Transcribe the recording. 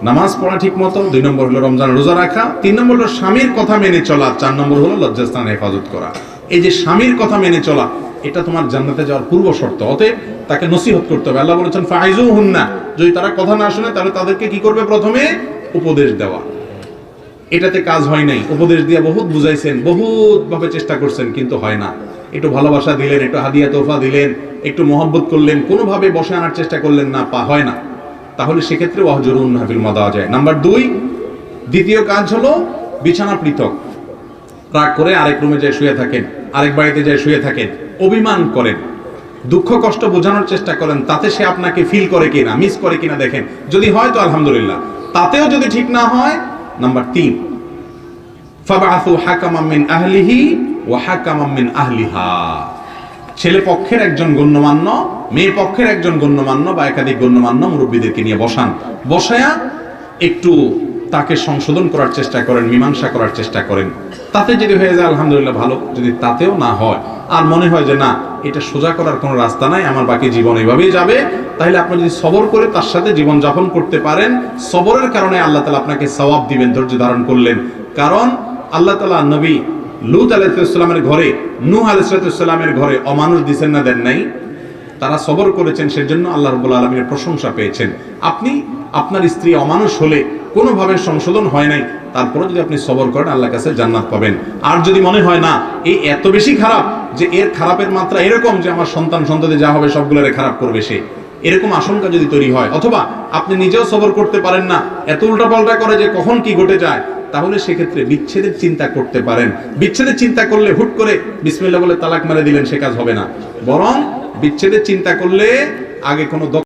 নামাজ পড়া ঠিক মতো, 2 নম্বর হলো রমজান রোজা রাখা, 3 নম্বর হলো স্বামীর কথা মেনে চলা, 4 নম্বর হলো লজ্জাস্থানের হেফাজত করা। এই যে স্বামীর কথা মেনে চলা, এটা তোমার জান্নাতে যাওয়ার পূর্ব শর্ত। অতএব তাকে নসিহত করতে হবে। আল্লাহ বলেছেন ফাইজুহুন্না, যদি তারা কথা না শুনে তাহলে তাদেরকে কি করবে? প্রথমে উপদেশ দেওয়া। এটাতে কাজ হয় নাই, উপদেশ দিয়ে বহুত বুঝাইছেন, বহুত ভাবে চেষ্টা করছেন, কিন্তু হয় না। একটু ভালোবাসা দিলেন, একটু হাদিয়া তোফা দিলেন, একটু মহব্বত করলেন, কোনোভাবে বসে আনার চেষ্টা করলেন না, হয় না। তাহলে সেক্ষেত্রে ওয়াহজুরুন্না ফিল মাদাজি। নাম্বার 2, দ্বিতীয় কাজ হলো বিছানা পৃথক। রাগ করে আরেক রুমে যায় শুয়ে থাকেন, আরেক বাড়িতে যায় শুয়ে থাকেন, অভিমান করেন, দুঃখ কষ্ট বোঝানোর চেষ্টা করেন, তাতে সে আপনাকে ফিল করে কিনা, মিস করে কিনা দেখেন। যদি হয় তো আলহামদুলিল্লাহ, তাতেও যদি ঠিক না হয়, নাম্বার 3, ফাবআসু হাকামান মিন আহলিহি ওয়া হাকামান মিন আহলিহা। ছেলে পক্ষের একজন গণ্যমান্য, মেয়ে পক্ষের একজন গণ্যমান্য বা একাধিক গণ্যমান্য মুরব্বীদেরকে নিয়ে বসান, বসায়া একটু তাকে সংশোধন করার চেষ্টা করেন, মীমাংসা করার চেষ্টা করেন। তাতে যদি হয়ে যায় আলহামদুলিল্লাহ ভালো, যদি তাতেও না হয় আর মনে হয় যে না, এটা সোজা করার কোনো রাস্তা নাই, আমার বাকি জীবন এইভাবেই যাবে, তাহলে আপনি যদি সবর করে তার সাথে জীবন যাপন করতে পারেন, সবরের কারণে আল্লাহ তাআলা আপনাকে সওয়াব দিবেন, ধৈর্য ধারণ করলেন। কারণ আল্লাহ তাআলা নবী লূত আলাইহিস সালামের ঘরে, নূহ আলাইহিস সালামের ঘরে অমানুষ দিছেন না, দেন নাই? তারা সবর করেছেন, সেজন্য আল্লাহ রাব্বুল আলামিনের প্রশংসা পেয়েছেন। আপনি আপনার স্ত্রী অমানুষ হলে কোনোভাবে সংশোধন হয় নাই, তারপরে যদি আপনি সবর করেন আল্লাহর কাছে জান্নাত পাবেন। আর যদি মনে হয় না এই এত বেশি খারাপ যে এর খারাপের মাত্রা এরকম যে আমার সন্তান সন্ততি যা হবে সবগুলোরে খারাপ করবে সে, এরকম আশঙ্কা যদি তৈরি হয়, অথবা আপনি নিজেও সবর করতে পারেন না, এত উল্টাপাল্টা করে যে কখন কি ঘটে যায়, তাহলে সেক্ষেত্রে বিচ্ছেদের চিন্তা করতে পারেন। বিচ্ছেদের চিন্তা করলে হুট করে বিসমিল্লাহ বলে তালাক মেরে দিলেন, সে কাজ হবে না। বরং বিচ্ছেদের চিন্তা করলে আগে কোনো